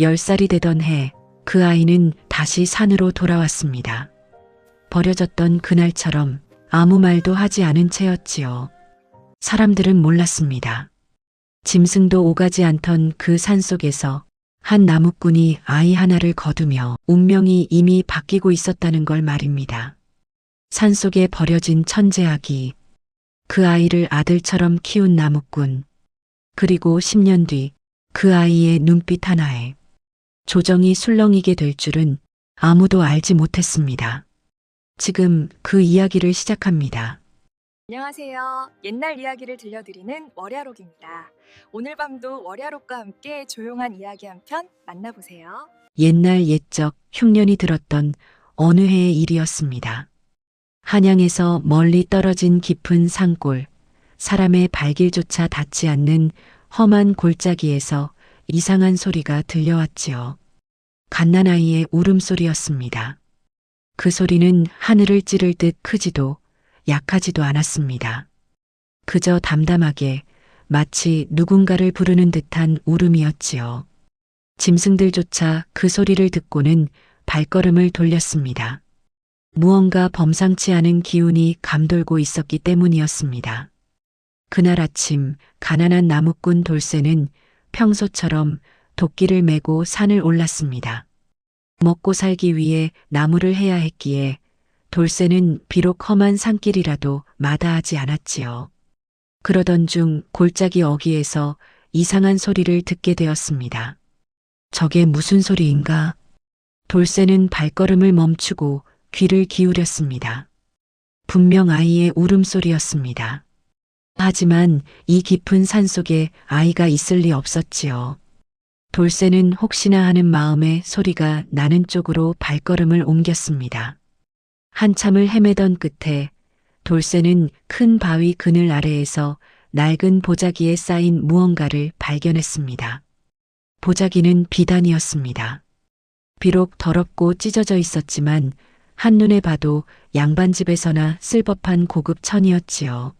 10살이 되던 해 그 아이는 다시 산으로 돌아왔습니다. 버려졌던 그날처럼 아무 말도 하지 않은 채였지요. 사람들은 몰랐습니다. 짐승도 오가지 않던 그 산속에서 한 나무꾼이 아이 하나를 거두며 운명이 이미 바뀌고 있었다는 걸 말입니다. 산속에 버려진 천재 아기, 그 아이를 아들처럼 키운 나무꾼, 그리고 10년 뒤 그 아이의 눈빛 하나에 조정이 술렁이게 될 줄은 아무도 알지 못했습니다. 지금 그 이야기를 시작합니다. 안녕하세요. 옛날 이야기를 들려드리는 월야록입니다. 오늘 밤도 월야록과 함께 조용한 이야기 한 편 만나보세요. 옛날 옛적 흉년이 들었던 어느 해의 일이었습니다. 한양에서 멀리 떨어진 깊은 산골, 사람의 발길조차 닿지 않는 험한 골짜기에서 이상한 소리가 들려왔지요. 갓난아이의 울음소리였습니다. 그 소리는 하늘을 찌를 듯 크지도 약하지도 않았습니다. 그저 담담하게 마치 누군가를 부르는 듯한 울음이었지요. 짐승들조차 그 소리를 듣고는 발걸음을 돌렸습니다. 무언가 범상치 않은 기운이 감돌고 있었기 때문이었습니다. 그날 아침 가난한 나무꾼 돌쇠는 평소처럼 도끼를 메고 산을 올랐습니다. 먹고 살기 위해 나무를 해야 했기에 돌쇠는 비록 험한 산길이라도 마다하지 않았지요. 그러던 중 골짜기 어귀에서 이상한 소리를 듣게 되었습니다. 저게 무슨 소리인가? 돌쇠는 발걸음을 멈추고 귀를 기울였습니다. 분명 아이의 울음소리였습니다. 하지만 이 깊은 산속에 아이가 있을 리 없었지요. 돌쇠는 혹시나 하는 마음에 소리가 나는 쪽으로 발걸음을 옮겼습니다. 한참을 헤매던 끝에 돌쇠는 큰 바위 그늘 아래에서 낡은 보자기에 쌓인 무언가를 발견했습니다. 보자기는 비단이었습니다. 비록 더럽고 찢어져 있었지만 한눈에 봐도 양반집에서나 쓸 법한 고급 천이었지요.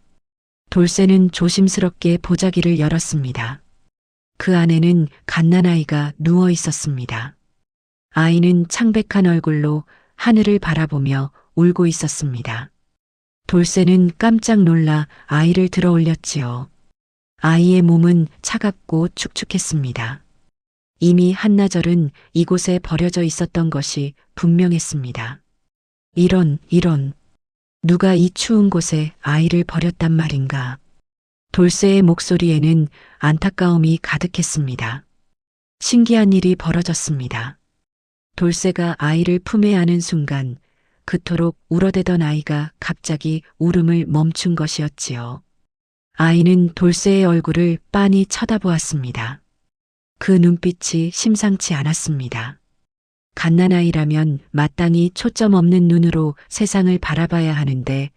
돌쇠는 조심스럽게 보자기를 열었습니다. 그 안에는 갓난아이가 누워 있었습니다. 아이는 창백한 얼굴로 하늘을 바라보며 울고 있었습니다. 돌쇠는 깜짝 놀라 아이를 들어 올렸지요. 아이의 몸은 차갑고 축축했습니다. 이미 한나절은 이곳에 버려져 있었던 것이 분명했습니다. 이런, 누가 이 추운 곳에 아이를 버렸단 말인가. 돌쇠의 목소리에는 안타까움이 가득했습니다. 신기한 일이 벌어졌습니다. 돌쇠가 아이를 품에 안은 순간 그토록 울어대던 아이가 갑자기 울음을 멈춘 것이었지요. 아이는 돌쇠의 얼굴을 빤히 쳐다보았습니다. 그 눈빛이 심상치 않았습니다. 갓난아이라면 마땅히 초점 없는 눈으로 세상을 바라봐야 하는데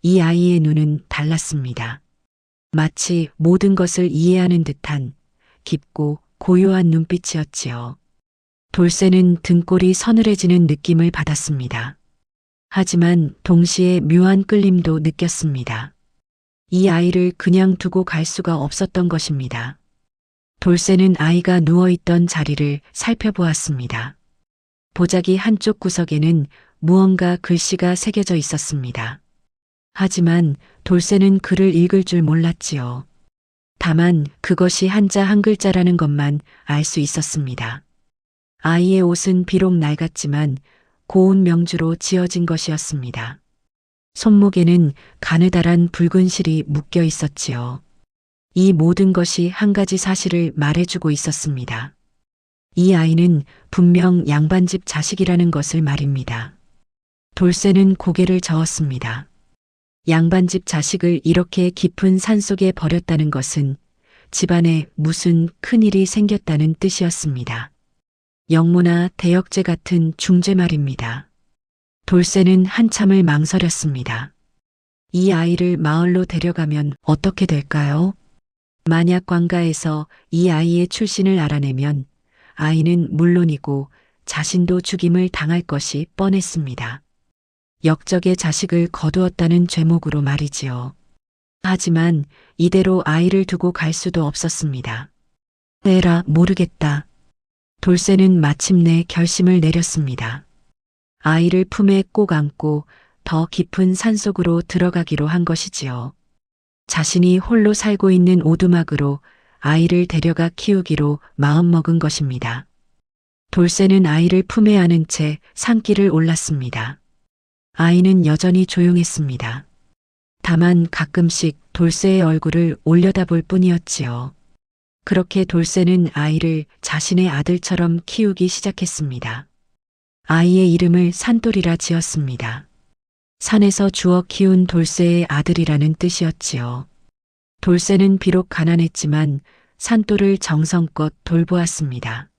이 아이의 눈은 달랐습니다. 마치 모든 것을 이해하는 듯한 깊고 고요한 눈빛이었지요. 돌쇠는 등골이 서늘해지는 느낌을 받았습니다. 하지만 동시에 묘한 끌림도 느꼈습니다. 이 아이를 그냥 두고 갈 수가 없었던 것입니다. 돌쇠는 아이가 누워있던 자리를 살펴보았습니다. 보자기 한쪽 구석에는 무언가 글씨가 새겨져 있었습니다. 하지만 돌쇠는 글을 읽을 줄 몰랐지요. 다만 그것이 한자 한 글자라는 것만 알 수 있었습니다. 아이의 옷은 비록 낡았지만 고운 명주로 지어진 것이었습니다. 손목에는 가느다란 붉은 실이 묶여 있었지요. 이 모든 것이 한 가지 사실을 말해주고 있었습니다. 이 아이는 분명 양반집 자식이라는 것을 말입니다. 돌쇠는 고개를 저었습니다. 양반집 자식을 이렇게 깊은 산속에 버렸다는 것은 집안에 무슨 큰일이 생겼다는 뜻이었습니다. 영모나 대역죄 같은 중죄 말입니다. 돌쇠는 한참을 망설였습니다. 이 아이를 마을로 데려가면 어떻게 될까요? 만약 관가에서 이 아이의 출신을 알아내면 아이는 물론이고 자신도 죽임을 당할 것이 뻔했습니다. 역적의 자식을 거두었다는 죄목으로 말이지요. 하지만 이대로 아이를 두고 갈 수도 없었습니다. 에라, 모르겠다. 돌쇠는 마침내 결심을 내렸습니다. 아이를 품에 꼭 안고 더 깊은 산속으로 들어가기로 한 것이지요. 자신이 홀로 살고 있는 오두막으로 아이를 데려가 키우기로 마음먹은 것입니다. 돌쇠는 아이를 품에 안은 채 산길을 올랐습니다. 아이는 여전히 조용했습니다. 다만 가끔씩 돌쇠의 얼굴을 올려다볼 뿐이었지요. 그렇게 돌쇠는 아이를 자신의 아들처럼 키우기 시작했습니다. 아이의 이름을 산돌이라 지었습니다. 산에서 주워 키운 돌쇠의 아들이라는 뜻이었지요. 돌쇠는 비록 가난했지만 산돌을 정성껏 돌보았습니다.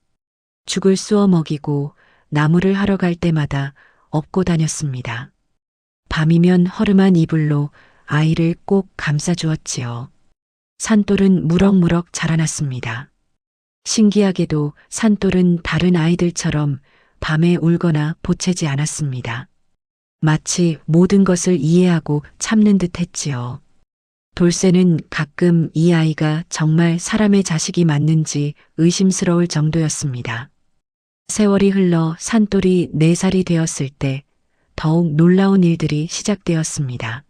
죽을 쑤어 먹이고 나무를 하러 갈 때마다 업고 다녔습니다. 밤이면 허름한 이불로 아이를 꼭 감싸주었지요. 산돌은 무럭무럭 자라났습니다. 신기하게도 산돌은 다른 아이들처럼 밤에 울거나 보채지 않았습니다. 마치 모든 것을 이해하고 참는 듯 했지요. 돌쇠는 가끔 이 아이가 정말 사람의 자식이 맞는지 의심스러울 정도였습니다. 세월이 흘러 산돌이 4살이 되었을 때 더욱 놀라운 일들이 시작되었습니다.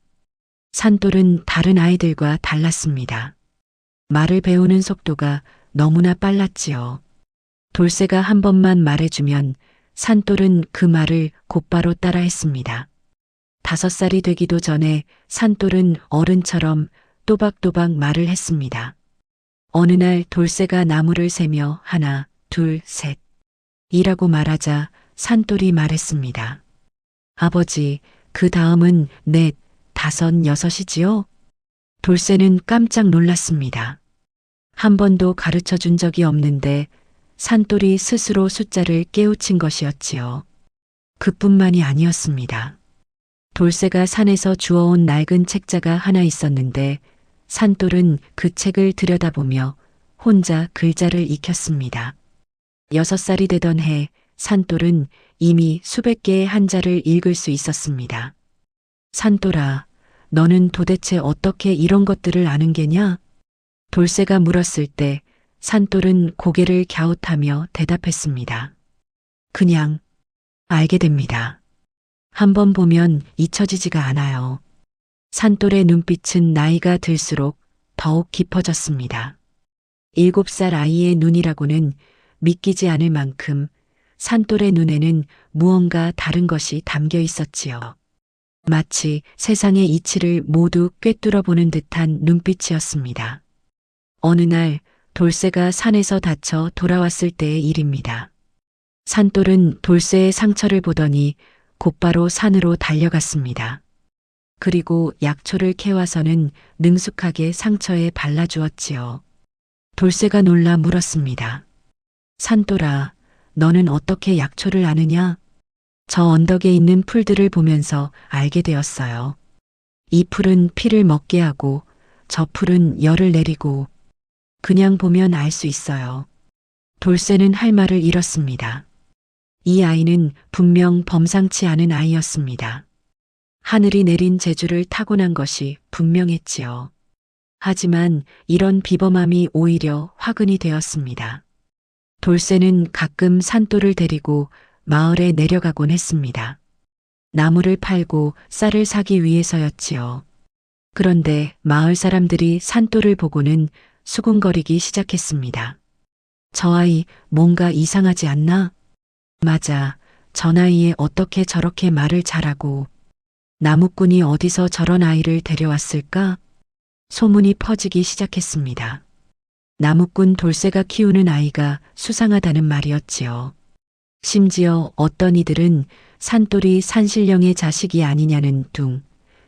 산돌은 다른 아이들과 달랐습니다. 말을 배우는 속도가 너무나 빨랐지요. 돌쇠가 한 번만 말해주면 산돌은 그 말을 곧바로 따라했습니다. 5살이 되기도 전에 산돌은 어른처럼 또박또박 말을 했습니다. 어느 날 돌쇠가 나무를 세며 하나, 둘, 셋 이라고 말하자 산돌이 말했습니다. 아버지, 그 다음은 넷, 5, 6이지요? 돌쇠는 깜짝 놀랐습니다. 한 번도 가르쳐 준 적이 없는데 산돌이 스스로 숫자를 깨우친 것이었지요. 그뿐만이 아니었습니다. 돌쇠가 산에서 주워온 낡은 책자가 하나 있었는데 산돌은 그 책을 들여다보며 혼자 글자를 익혔습니다. 6살이 되던 해 산돌은 이미 수백 개의 한자를 읽을 수 있었습니다. 산돌아, 너는 도대체 어떻게 이런 것들을 아는 게냐? 돌쇠가 물었을 때 산돌은 고개를 갸웃하며 대답했습니다. 그냥 알게 됩니다. 한번 보면 잊혀지지가 않아요. 산돌의 눈빛은 나이가 들수록 더욱 깊어졌습니다. 7살 아이의 눈이라고는 믿기지 않을 만큼 산돌의 눈에는 무언가 다른 것이 담겨 있었지요. 마치 세상의 이치를 모두 꿰뚫어 보는 듯한 눈빛이었습니다. 어느 날 돌쇠가 산에서 다쳐 돌아왔을 때의 일입니다. 산돌은 돌쇠의 상처를 보더니 곧바로 산으로 달려갔습니다. 그리고 약초를 캐와서는 능숙하게 상처에 발라주었지요. 돌쇠가 놀라 물었습니다. 산돌아, 너는 어떻게 약초를 아느냐? 저 언덕에 있는 풀들을 보면서 알게 되었어요. 이 풀은 피를 먹게 하고 저 풀은 열을 내리고 그냥 보면 알 수 있어요. 돌쇠는 할 말을 잃었습니다. 이 아이는 분명 범상치 않은 아이였습니다. 하늘이 내린 재주를 타고난 것이 분명했지요. 하지만 이런 비범함이 오히려 화근이 되었습니다. 돌쇠는 가끔 산돌을 데리고 마을에 내려가곤 했습니다. 나무를 팔고 쌀을 사기 위해서였지요. 그런데 마을 사람들이 산돌을 보고는 수군거리기 시작했습니다. 저 아이 뭔가 이상하지 않나? 맞아, 저 나이에 어떻게 저렇게 말을 잘하고 나무꾼이 어디서 저런 아이를 데려왔을까? 소문이 퍼지기 시작했습니다. 나무꾼 돌쇠가 키우는 아이가 수상하다는 말이었지요. 심지어 어떤 이들은 산돌이 산신령의 자식이 아니냐는 둥,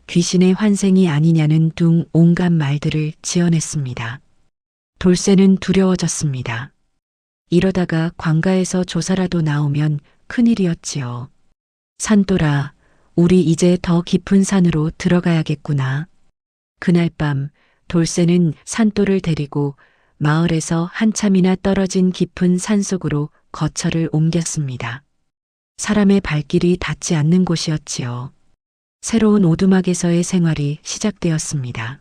귀신의 환생이 아니냐는 둥 온갖 말들을 지어냈습니다. 돌쇠는 두려워졌습니다. 이러다가 관가에서 조사라도 나오면 큰일이었지요. 산돌아, 우리 이제 더 깊은 산으로 들어가야겠구나. 그날 밤 돌쇠는 산돌을 데리고 마을에서 한참이나 떨어진 깊은 산속으로 거처를 옮겼습니다. 사람의 발길이 닿지 않는 곳이었지요. 새로운 오두막에서의 생활이 시작되었습니다.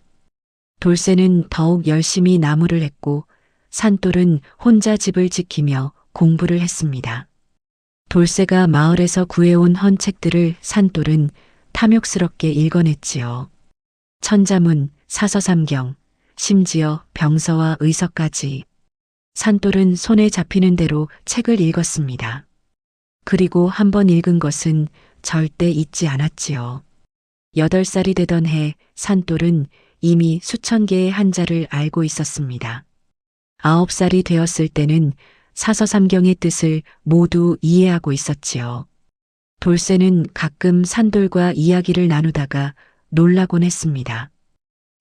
돌쇠는 더욱 열심히 나무를 했고 산돌은 혼자 집을 지키며 공부를 했습니다. 돌쇠가 마을에서 구해온 헌책들을 산돌은 탐욕스럽게 읽어냈지요. 천자문, 사서삼경, 심지어 병서와 의서까지. 산돌은 손에 잡히는 대로 책을 읽었습니다. 그리고 한 번 읽은 것은 절대 잊지 않았지요. 8살이 되던 해 산돌은 이미 수천 개의 한자를 알고 있었습니다. 9살이 되었을 때는 사서삼경의 뜻을 모두 이해하고 있었지요. 돌쇠는 가끔 산돌과 이야기를 나누다가 놀라곤 했습니다.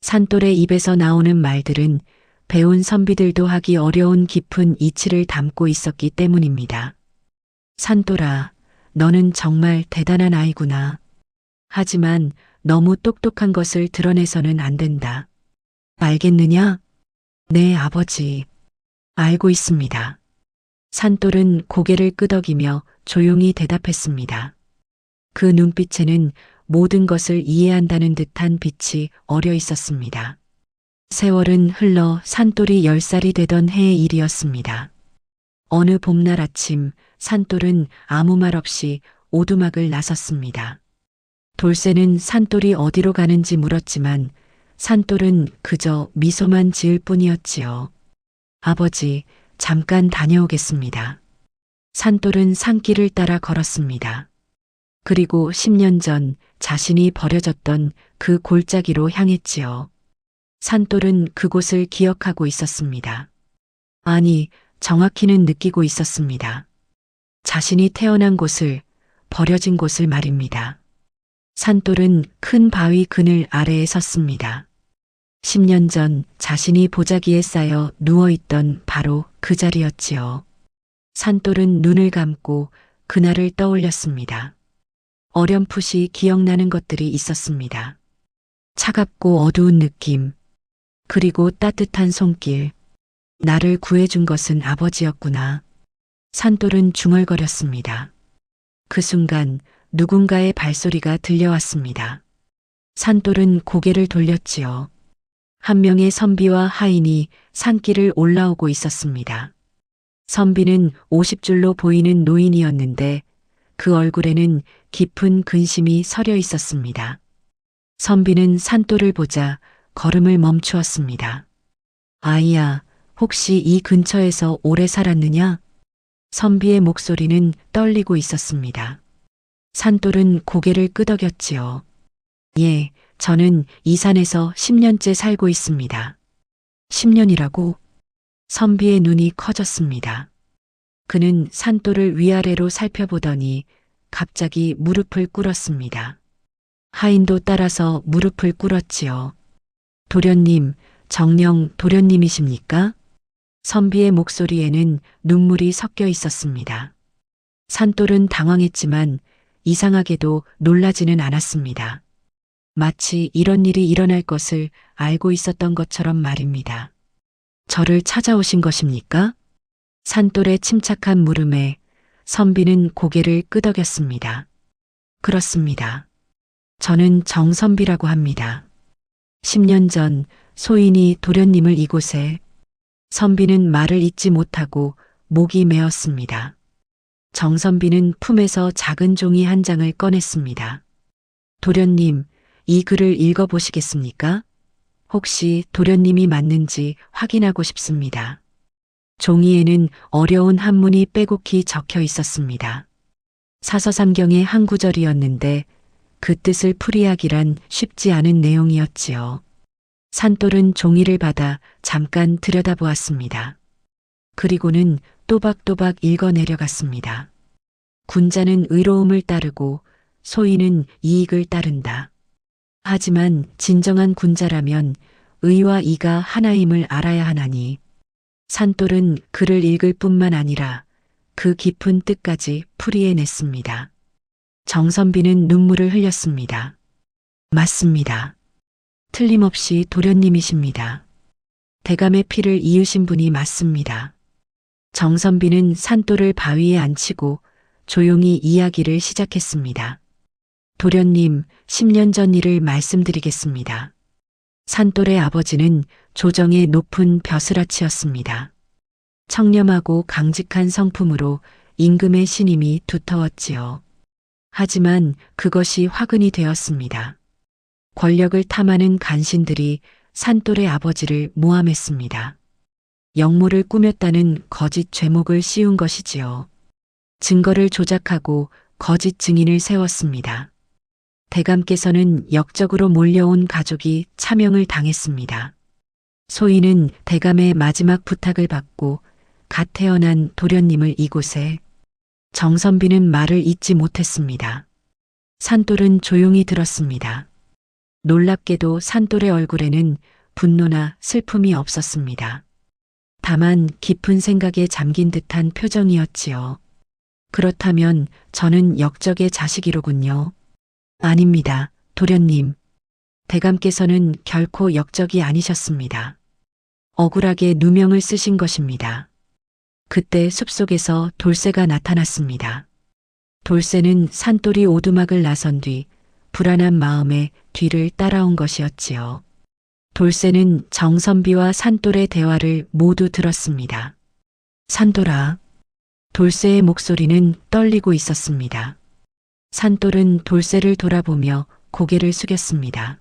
산돌의 입에서 나오는 말들은 배운 선비들도 하기 어려운 깊은 이치를 담고 있었기 때문입니다. 산돌아, 너는 정말 대단한 아이구나. 하지만 너무 똑똑한 것을 드러내서는 안 된다. 알겠느냐? 네, 아버지. 알고 있습니다. 산돌은 고개를 끄덕이며 조용히 대답했습니다. 그 눈빛에는 모든 것을 이해한다는 듯한 빛이 어려 있었습니다. 세월은 흘러 산돌이 10살이 되던 해의 일이었습니다. 어느 봄날 아침 산돌은 아무 말 없이 오두막을 나섰습니다. 돌쇠는 산돌이 어디로 가는지 물었지만 산돌은 그저 미소만 지을 뿐이었지요. 아버지, 잠깐 다녀오겠습니다. 산돌은 산길을 따라 걸었습니다. 그리고 10년 전 자신이 버려졌던 그 골짜기로 향했지요. 산돌은 그곳을 기억하고 있었습니다. 아니, 정확히는 느끼고 있었습니다. 자신이 태어난 곳을, 버려진 곳을 말입니다. 산돌은 큰 바위 그늘 아래에 섰습니다. 10년 전 자신이 보자기에 쌓여 누워있던 바로 그 자리였지요. 산돌은 눈을 감고 그날을 떠올렸습니다. 어렴풋이 기억나는 것들이 있었습니다. 차갑고 어두운 느낌, 그리고 따뜻한 손길. 나를 구해준 것은 아버지였구나. 산돌은 중얼거렸습니다. 그 순간 누군가의 발소리가 들려왔습니다. 산돌은 고개를 돌렸지요. 한 명의 선비와 하인이 산길을 올라오고 있었습니다. 선비는 50줄로 보이는 노인이었는데 그 얼굴에는 깊은 근심이 서려 있었습니다. 선비는 산돌을 보자 걸음을 멈추었습니다. 아이야, 혹시 이 근처에서 오래 살았느냐? 선비의 목소리는 떨리고 있었습니다. 산돌은 고개를 끄덕였지요. 예, 저는 이 산에서 10년째 살고 있습니다. 10년이라고? 선비의 눈이 커졌습니다. 그는 산돌을 위아래로 살펴보더니 갑자기 무릎을 꿇었습니다. 하인도 따라서 무릎을 꿇었지요. 도련님, 정녕 도련님이십니까? 선비의 목소리에는 눈물이 섞여 있었습니다. 산돌은 당황했지만 이상하게도 놀라지는 않았습니다. 마치 이런 일이 일어날 것을 알고 있었던 것처럼 말입니다. 저를 찾아오신 것입니까? 산돌의 침착한 물음에 선비는 고개를 끄덕였습니다. 그렇습니다. 저는 정선비라고 합니다. 10년 전 소인이 도련님을 이곳에. 선비는 말을 잇지 못하고 목이 메었습니다. 정선비는 품에서 작은 종이 한 장을 꺼냈습니다. 도련님, 이 글을 읽어보시겠습니까? 혹시 도련님이 맞는지 확인하고 싶습니다. 종이에는 어려운 한문이 빼곡히 적혀 있었습니다. 사서삼경의 한 구절이었는데 그 뜻을 풀이하기란 쉽지 않은 내용이었지요. 산돌은 종이를 받아 잠깐 들여다보았습니다. 그리고는 또박또박 읽어내려갔습니다. 군자는 의로움을 따르고 소인은 이익을 따른다. 하지만 진정한 군자라면 의와 이가 하나임을 알아야 하나니. 산돌은 글을 읽을 뿐만 아니라 그 깊은 뜻까지 풀이해냈습니다. 정선비는 눈물을 흘렸습니다. 맞습니다. 틀림없이 도련님이십니다. 대감의 피를 이으신 분이 맞습니다. 정선비는 산돌을 바위에 앉히고 조용히 이야기를 시작했습니다. 도련님, 10년 전 일을 말씀드리겠습니다. 산돌의 아버지는 조정의 높은 벼슬아치였습니다. 청렴하고 강직한 성품으로 임금의 신임이 두터웠지요. 하지만 그것이 화근이 되었습니다. 권력을 탐하는 간신들이 산돌의 아버지를 모함했습니다. 역모를 꾸몄다는 거짓 죄목을 씌운 것이지요. 증거를 조작하고 거짓 증인을 세웠습니다. 대감께서는 역적으로 몰려온 가족이 차명을 당했습니다. 소인은 대감의 마지막 부탁을 받고 갓 태어난 도련님을 이곳에, 정선비는 말을 잇지 못했습니다. 산돌은 조용히 들었습니다. 놀랍게도 산돌의 얼굴에는 분노나 슬픔이 없었습니다. 다만 깊은 생각에 잠긴 듯한 표정이었지요. 그렇다면 저는 역적의 자식이로군요. 아닙니다, 도련님. 대감께서는 결코 역적이 아니셨습니다. 억울하게 누명을 쓰신 것입니다. 그때 숲속에서 돌쇠가 나타났습니다. 돌쇠는 산돌이 오두막을 나선 뒤 불안한 마음에 뒤를 따라온 것이었지요. 돌쇠는 정선비와 산돌의 대화를 모두 들었습니다. 산돌아. 돌쇠의 목소리는 떨리고 있었습니다. 산돌은 돌쇠를 돌아보며 고개를 숙였습니다.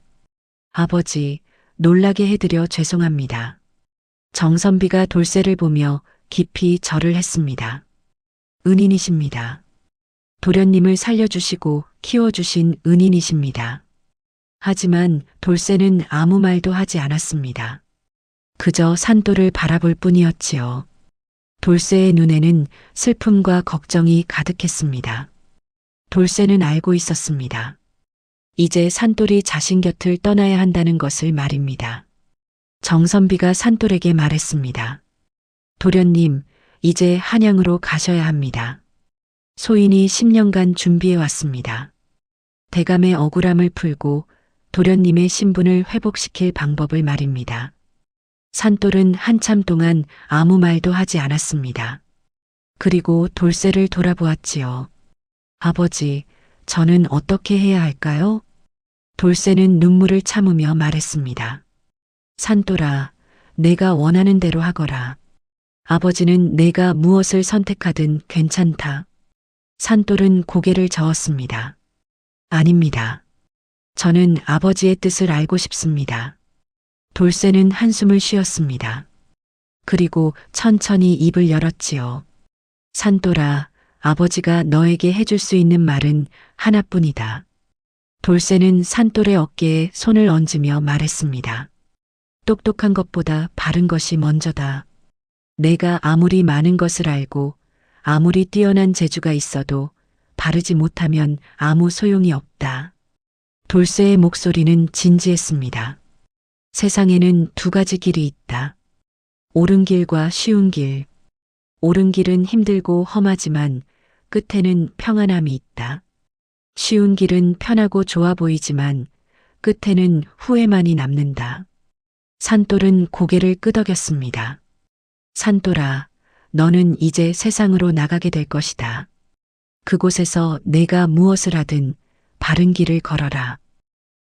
아버지, 놀라게 해드려 죄송합니다. 정선비가 돌쇠를 보며 깊이 절을 했습니다. 은인이십니다. 도련님을 살려주시고 키워주신 은인이십니다. 하지만 돌쇠는 아무 말도 하지 않았습니다. 그저 산돌을 바라볼 뿐이었지요. 돌쇠의 눈에는 슬픔과 걱정이 가득했습니다. 돌쇠는 알고 있었습니다. 이제 산돌이 자신 곁을 떠나야 한다는 것을 말입니다. 정선비가 산돌에게 말했습니다. 도련님, 이제 한양으로 가셔야 합니다. 소인이 10년간 준비해 왔습니다. 대감의 억울함을 풀고 도련님의 신분을 회복시킬 방법을 말입니다. 산돌은 한참 동안 아무 말도 하지 않았습니다. 그리고 돌쇠를 돌아보았지요. 아버지, 저는 어떻게 해야 할까요? 돌쇠는 눈물을 참으며 말했습니다. 산돌아, 내가 원하는 대로 하거라. 아버지는 내가 무엇을 선택하든 괜찮다. 산돌은 고개를 저었습니다. 아닙니다. 저는 아버지의 뜻을 알고 싶습니다. 돌쇠는 한숨을 쉬었습니다. 그리고 천천히 입을 열었지요. 산돌아, 아버지가 너에게 해줄 수 있는 말은 하나뿐이다. 돌쇠는 산돌의 어깨에 손을 얹으며 말했습니다. 똑똑한 것보다 바른 것이 먼저다. 내가 아무리 많은 것을 알고 아무리 뛰어난 재주가 있어도 바르지 못하면 아무 소용이 없다. 돌쇠의 목소리는 진지했습니다. 세상에는 두 가지 길이 있다. 옳은 길과 쉬운 길. 옳은 길은 힘들고 험하지만 끝에는 평안함이 있다. 쉬운 길은 편하고 좋아 보이지만 끝에는 후회만이 남는다. 산돌은 고개를 끄덕였습니다. 산돌아, 너는 이제 세상으로 나가게 될 것이다. 그곳에서 내가 무엇을 하든 바른 길을 걸어라.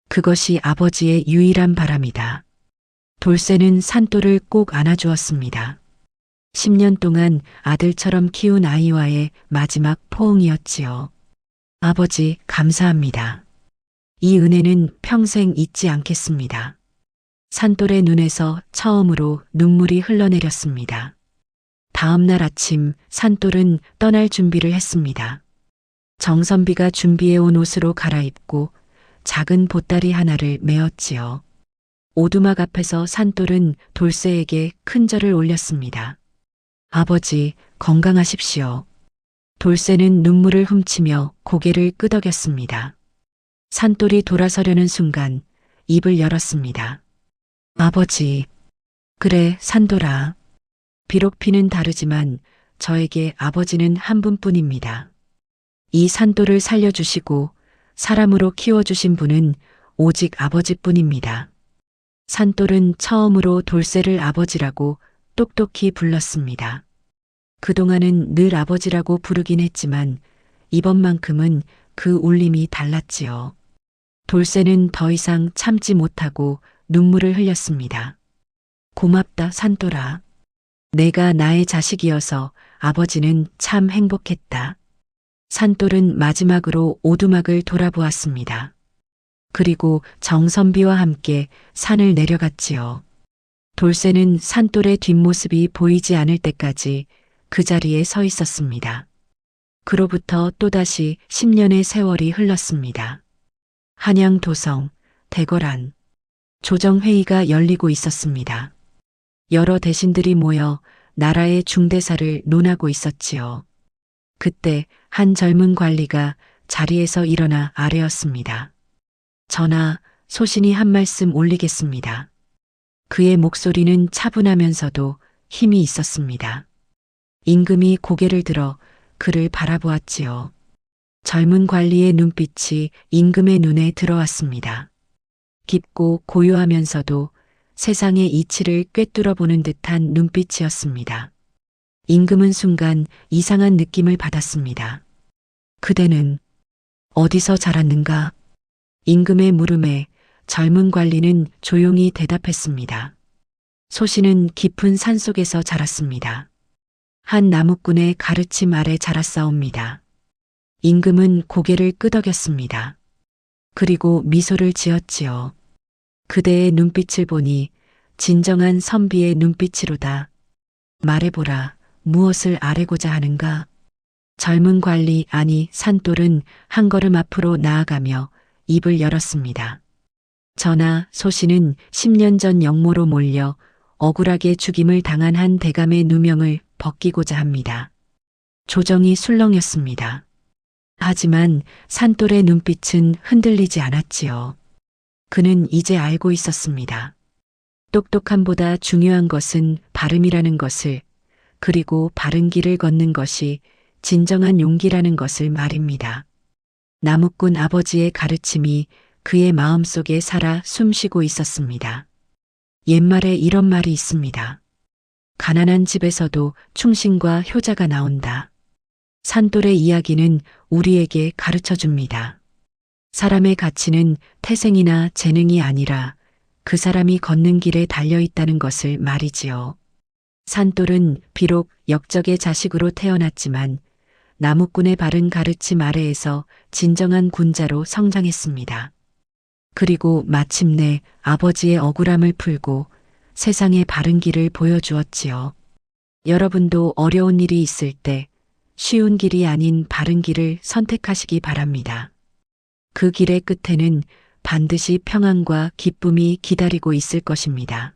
그것이 아버지의 유일한 바람이다. 돌쇠는 산돌을 꼭 안아주었습니다. 10년 동안 아들처럼 키운 아이와의 마지막 포옹이었지요. 아버지, 감사합니다. 이 은혜는 평생 잊지 않겠습니다. 산돌의 눈에서 처음으로 눈물이 흘러내렸습니다. 다음 날 아침 산돌은 떠날 준비를 했습니다. 정선비가 준비해온 옷으로 갈아입고 작은 보따리 하나를 메었지요. 오두막 앞에서 산돌은 돌쇠에게 큰 절을 올렸습니다. 아버지, 건강하십시오. 돌쇠는 눈물을 훔치며 고개를 끄덕였습니다. 산돌이 돌아서려는 순간 입을 열었습니다. 아버지, 그래, 산돌아. 비록 피는 다르지만 저에게 아버지는 한 분뿐입니다. 이 산돌을 살려주시고 사람으로 키워주신 분은 오직 아버지뿐입니다. 산돌은 처음으로 돌쇠를 아버지라고 똑똑히 불렀습니다. 그동안은 늘 아버지라고 부르긴 했지만 이번만큼은 그 울림이 달랐지요. 돌쇠는 더 이상 참지 못하고 눈물을 흘렸습니다. 고맙다, 산돌아. 내가 나의 자식이어서 아버지는 참 행복했다. 산돌은 마지막으로 오두막을 돌아보았습니다. 그리고 정선비와 함께 산을 내려갔지요. 돌쇠는 산돌의 뒷모습이 보이지 않을 때까지 그 자리에 서 있었습니다. 그로부터 또다시 10년의 세월이 흘렀습니다. 한양 도성, 대궐안, 조정회의가 열리고 있었습니다. 여러 대신들이 모여 나라의 중대사를 논하고 있었지요. 그때 한 젊은 관리가 자리에서 일어나 아뢰었습니다. 전하, 소신이 한 말씀 올리겠습니다. 그의 목소리는 차분하면서도 힘이 있었습니다. 임금이 고개를 들어 그를 바라보았지요. 젊은 관리의 눈빛이 임금의 눈에 들어왔습니다. 깊고 고요하면서도 세상의 이치를 꿰뚫어 보는 듯한 눈빛이었습니다. 임금은 순간 이상한 느낌을 받았습니다. 그대는 어디서 자랐는가? 임금의 물음에 젊은 관리는 조용히 대답했습니다. 소신은 깊은 산속에서 자랐습니다. 한 나무꾼의 가르침 아래 자랐사옵니다. 임금은 고개를 끄덕였습니다. 그리고 미소를 지었지요. 그대의 눈빛을 보니 진정한 선비의 눈빛이로다. 말해보라, 무엇을 아뢰고자 하는가? 젊은 관리 아니 산돌은 한 걸음 앞으로 나아가며 입을 열었습니다. 전하, 소신은 10년 전 영모로 몰려 억울하게 죽임을 당한 한 대감의 누명을 벗기고자 합니다. 조정이 술렁였습니다. 하지만 산돌의 눈빛은 흔들리지 않았지요. 그는 이제 알고 있었습니다. 똑똑함보다 중요한 것은 발음이라는 것을, 그리고 바른 길을 걷는 것이 진정한 용기라는 것을 말입니다. 나무꾼 아버지의 가르침이 그의 마음속에 살아 숨쉬고 있었습니다. 옛말에 이런 말이 있습니다. 가난한 집에서도 충신과 효자가 나온다. 산돌의 이야기는 우리에게 가르쳐 줍니다. 사람의 가치는 태생이나 재능이 아니라 그 사람이 걷는 길에 달려 있다는 것을 말이지요. 산돌은 비록 역적의 자식으로 태어났지만 나무꾼의 바른 가르침 아래에서 진정한 군자로 성장했습니다. 그리고 마침내 아버지의 억울함을 풀고 세상의 바른 길을 보여주었지요. 여러분도 어려운 일이 있을 때 쉬운 길이 아닌 바른 길을 선택하시기 바랍니다. 그 길의 끝에는 반드시 평안과 기쁨이 기다리고 있을 것입니다.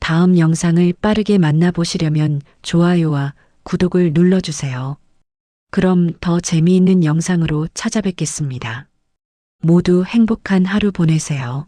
다음 영상을 빠르게 만나보시려면 좋아요와 구독을 눌러주세요. 그럼 더 재미있는 영상으로 찾아뵙겠습니다. 모두 행복한 하루 보내세요.